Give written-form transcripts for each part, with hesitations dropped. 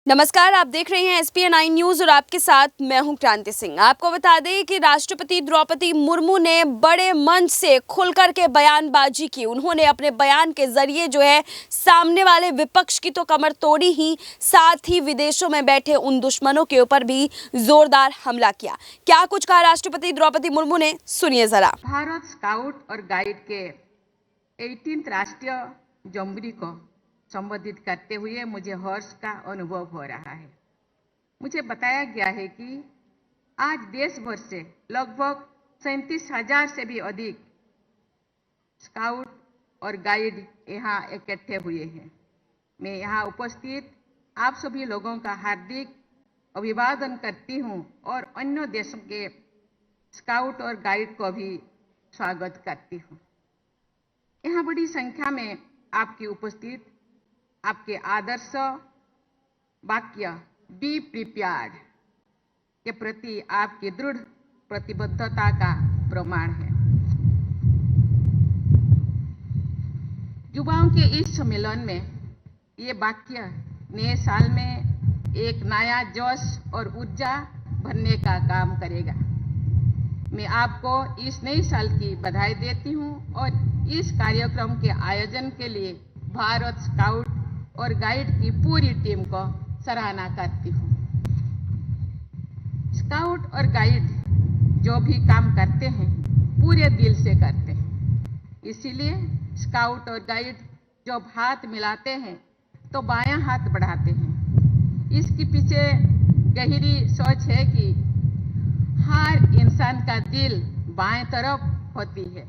नमस्कार, आप देख रहे हैं SPN9 न्यूज और आपके साथ मैं हूं क्रांति सिंह। आपको बता दें कि राष्ट्रपति द्रौपदी मुर्मू ने बड़े मंच से खुलकर के बयानबाजी की। उन्होंने अपने बयान के जरिए जो है सामने वाले विपक्ष की तो कमर तोड़ी ही, साथ ही विदेशों में बैठे उन दुश्मनों के ऊपर भी जोरदार हमला किया। क्या कुछ कहा राष्ट्रपति द्रौपदी मुर्मू ने, सुनिए जरा। भारत स्काउट और गाइड के 18th राष्ट्रीय जंबूरी को संबोधित करते हुए मुझे हर्ष का अनुभव हो रहा है। मुझे बताया गया है कि आज देश भर से लगभग 37,000 से भी अधिक स्काउट और गाइड यहाँ इकट्ठे हुए हैं। मैं यहाँ उपस्थित आप सभी लोगों का हार्दिक अभिवादन करती हूँ और अन्य देशों के स्काउट और गाइड को भी स्वागत करती हूँ। यहाँ बड़ी संख्या में आपकी उपस्थित आपके आदर्श वाक्य बी प्रिपेयर्ड के प्रति आपकी दृढ़ प्रतिबद्धता का प्रमाण है। युवाओं के इस सम्मेलन में ये वाक्य नए साल में एक नया जोश और ऊर्जा भरने का काम करेगा। मैं आपको इस नए साल की बधाई देती हूँ और इस कार्यक्रम के आयोजन के लिए भारत स्काउट और गाइड की पूरी टीम को सराहना करती हूँ। स्काउट और गाइड जो भी काम करते हैं पूरे दिल से करते हैं। इसीलिए स्काउट और गाइड जब हाथ मिलाते हैं तो बायां हाथ बढ़ाते हैं। इसके पीछे गहरी सोच है कि हर इंसान का दिल बाएं तरफ होती है।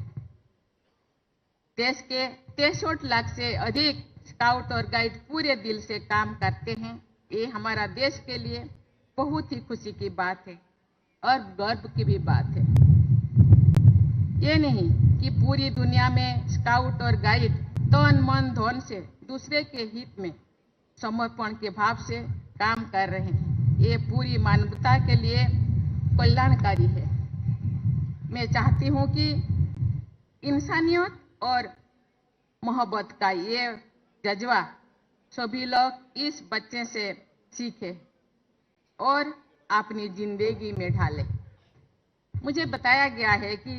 देश के 63 लाख से अधिक स्काउट और गाइड पूरे दिल से काम करते हैं। ये हमारा देश के लिए बहुत ही खुशी की बात है और गर्व की भी बात है। ये नहीं कि पूरी दुनिया में स्काउट और गाइड तन मन धन से दूसरे के हित में समर्पण के भाव से काम कर रहे हैं। ये पूरी मानवता के लिए कल्याणकारी है। मैं चाहती हूँ कि इंसानियत और मोहब्बत का ये जज्बा सभी लोग इस बच्चे से सीखें और अपनी जिंदगी में ढालें। मुझे बताया गया है कि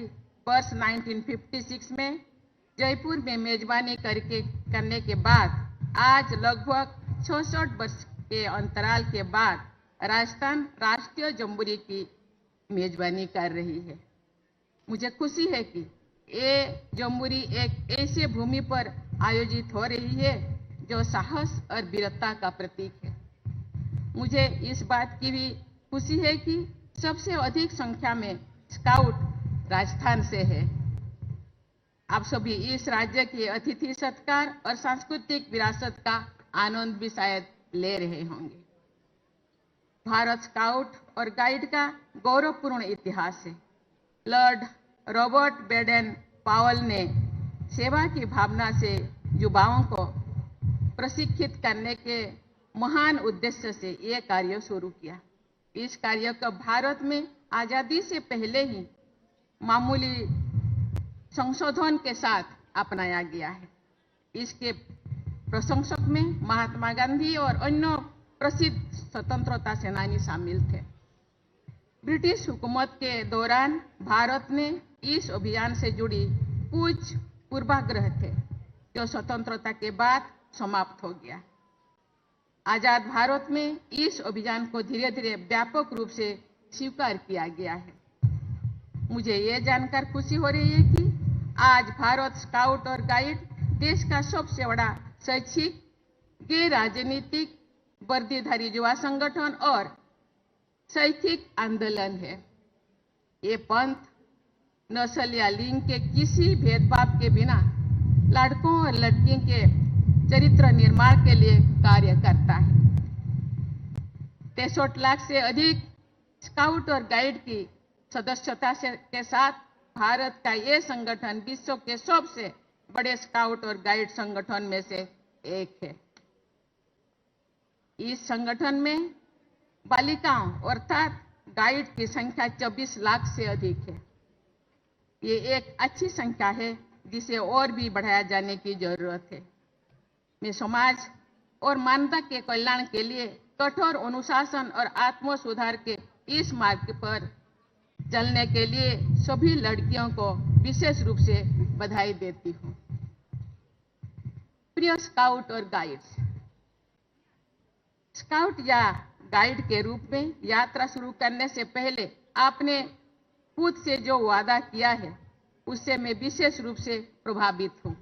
वर्ष 1956 में जयपुर में मेजबानी करने के बाद आज लगभग 66 वर्ष के अंतराल के बाद राजस्थान राष्ट्रीय जंबूरी की मेजबानी कर रही है। मुझे खुशी है कि ये जंबूरी एक ऐसे भूमि पर आयोजित हो रही है जो साहस और वीरता का प्रतीक है। मुझे इस बात की भी खुशी है कि सबसे अधिक संख्या में स्काउट राजस्थान से है। आप सभी इस राज्य के अतिथि सत्कार और सांस्कृतिक विरासत का आनंद भी शायद ले रहे होंगे। भारत स्काउट और गाइड का गौरवपूर्ण इतिहास है। लॉर्ड रॉबर्ट बेडेन पावेल ने सेवा की भावना से युवाओं को प्रशिक्षित करने के महान उद्देश्य से यह कार्य शुरू किया। इस कार्य को भारत में आजादी से पहले ही मामूली संशोधन के साथ अपनाया गया है। इसके प्रशंसक में महात्मा गांधी और अन्य प्रसिद्ध स्वतंत्रता सेनानी शामिल थे। ब्रिटिश हुकूमत के दौरान भारत ने इस अभियान से जुड़ी कुछ पूर्वाग्रह थे जो स्वतंत्रता के बाद समाप्त हो गया। आजाद भारत में इस अभियान को धीरे धीरे व्यापक रूप से स्वीकार किया गया है। मुझे ये जानकर खुशी हो रही है कि आज भारत स्काउट और गाइड देश का सबसे बड़ा शैक्षिक, गैर राजनीतिक, वर्दीधारी युवा संगठन और शैक्षिक आंदोलन है। ये पंथ नस्ल या लिंग के किसी भेदभाव के बिना लड़कों और लड़कियों के चरित्र निर्माण के लिए कार्य करता है। 63 लाख से अधिक स्काउट और गाइड की सदस्यता के साथ भारत का ये संगठन विश्व के सबसे बड़े स्काउट और गाइड संगठन में से एक है। इस संगठन में बालिकाओं अर्थात गाइड की संख्या 24 लाख से अधिक है। ये एक अच्छी संख्या है जिसे और भी बढ़ाया जाने की जरूरत है। मैं समाज और मानवता के कल्याण के लिए कठोर अनुशासन और आत्म सुधार के इस मार्ग पर चलने के लिए सभी लड़कियों को विशेष रूप से बधाई देती हूँ। प्रिय स्काउट और गाइड्स, स्काउट या गाइड के रूप में यात्रा शुरू करने से पहले आपने खुद से जो वादा किया है उससे मैं विशेष रूप से प्रभावित हूँ,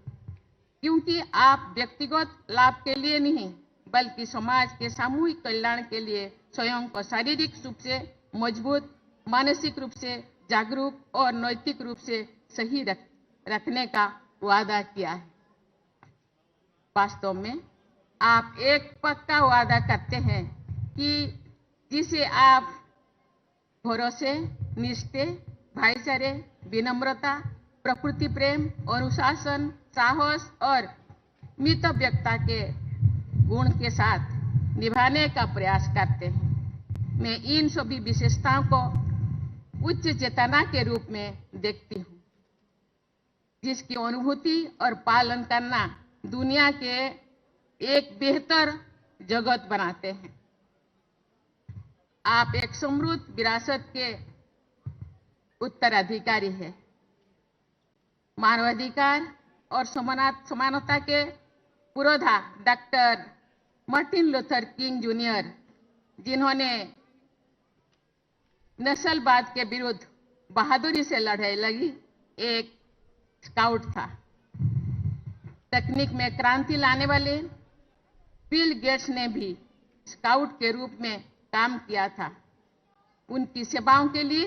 क्योंकि आप व्यक्तिगत लाभ के लिए नहीं बल्कि समाज के सामूहिक कल्याण के लिए स्वयं को शारीरिक रूप से मजबूत, मानसिक रूप से जागरूक और नैतिक रूप से सही रखने का वादा किया है। वास्तव में आप एक पक्का वादा करते हैं कि जिसे आप भरोसे, निष्ठे, भाईचारे, विनम्रता, प्रकृति प्रेम, अनुशासन, साहस और मितव्ययता के गुण के साथ निभाने का प्रयास करते हैं। मैं इन सभी विशेषताओं को उच्च चेतना के रूप में देखती हूँ, जिसकी अनुभूति और पालन करना दुनिया के एक बेहतर जगत बनाते हैं। आप एक समृद्ध विरासत के उत्तराधिकारी हैं। मानवाधिकार और समानता के पुरोधा doctor Martin Luther King junior, जिन्होंने नस्लवाद के विरुद्ध बहादुरी से लड़ाई लड़ी, एक स्काउट था। तकनीक में क्रांति लाने वाले बिल गेट्स ने भी स्काउट के रूप में काम किया था। उनकी सेवाओं के लिए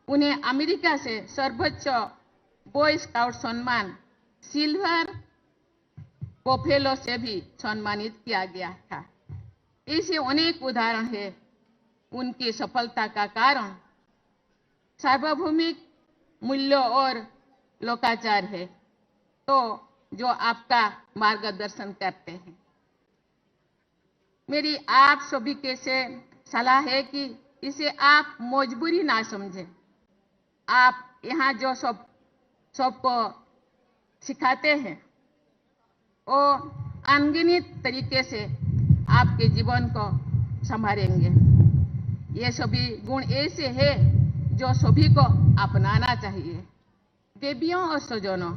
उन्हें अमेरिका से सर्वोच्च बॉय स्काउट सम्मान सिल्वर बफेलो से भी सम्मानित किया गया था। ऐसे अनेक उदाहरण हैं। उनकी सफलता का कारण सार्वभौमिक मूल्यों और लोकाचार है, तो जो आपका मार्गदर्शन करते हैं। मेरी आप सभी के से सलाह है कि इसे आप मजबूरी ना समझें। आप यहाँ जो सबको सिखाते हैं वो अनगिनत तरीके से आपके जीवन को संभालेंगे। ये सभी गुण ऐसे हैं जो सभी को अपनाना चाहिए। देवियों और सज्जनों,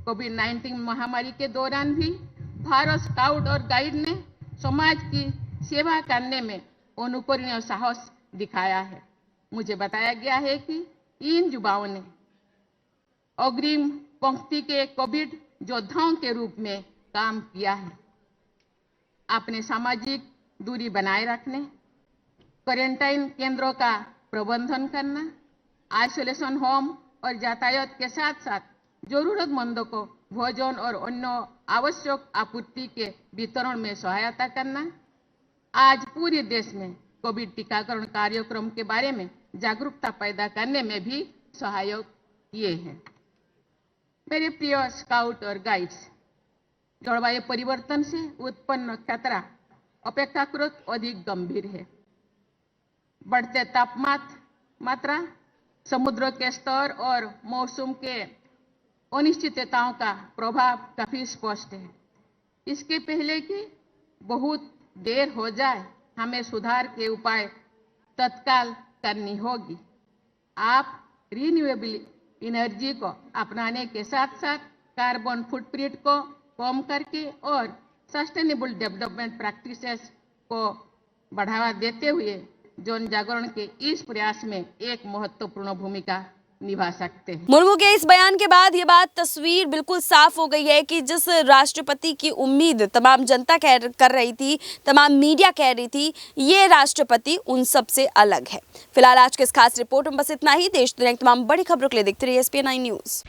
कोविड-19 महामारी के दौरान भी भारत स्काउट और गाइड ने समाज की सेवा करने में अनुकरणीय साहस दिखाया है। मुझे बताया गया है कि इन युवाओं ने अग्रिम पंक्ति के कोविड योद्धाओं के रूप में काम किया है। आपने सामाजिक दूरी बनाए रखने, क्वारंटाइन केंद्रों का प्रबंधन करना, आइसोलेशन होम और यातायात के साथ साथ जरूरतमंदों को भोजन और अन्य आवश्यक आपूर्ति के वितरण में सहायता करना, आज पूरे देश में कोविड टीकाकरण कार्यक्रम के बारे में जागरूकता पैदा करने में भी सहायक किए हैं। मेरे प्रिय स्काउट और गाइड्स, जलवायु परिवर्तन से उत्पन्न खतरा अपेक्षाकृत अधिक गंभीर है। बढ़ते तापमात्रा, समुद्र के स्तर और मौसम के अनिश्चितताओं का प्रभाव काफी स्पष्ट है। इसके पहले कि बहुत देर हो जाए, हमें सुधार के उपाय तत्काल करनी होगी। आप रिन्यूएबल एनर्जी को अपनाने के साथ साथ कार्बन फुटप्रिंट को कम करके और सस्टेनेबल डेवलपमेंट प्रैक्टिसेस को बढ़ावा देते हुए जन जागरण के इस प्रयास में एक महत्वपूर्ण भूमिका निभा सकते हैं। मुर्मू के इस बयान के बाद ये बात तस्वीर बिल्कुल साफ हो गई है कि जिस राष्ट्रपति की उम्मीद तमाम जनता कर रही थी, तमाम मीडिया कह रही थी, ये राष्ट्रपति उन सब से अलग है। फिलहाल आज के इस खास रिपोर्ट में बस इतना ही। देश दुनिया की तमाम बड़ी खबरों के लिए देखते रहिए SPN9 न्यूज़।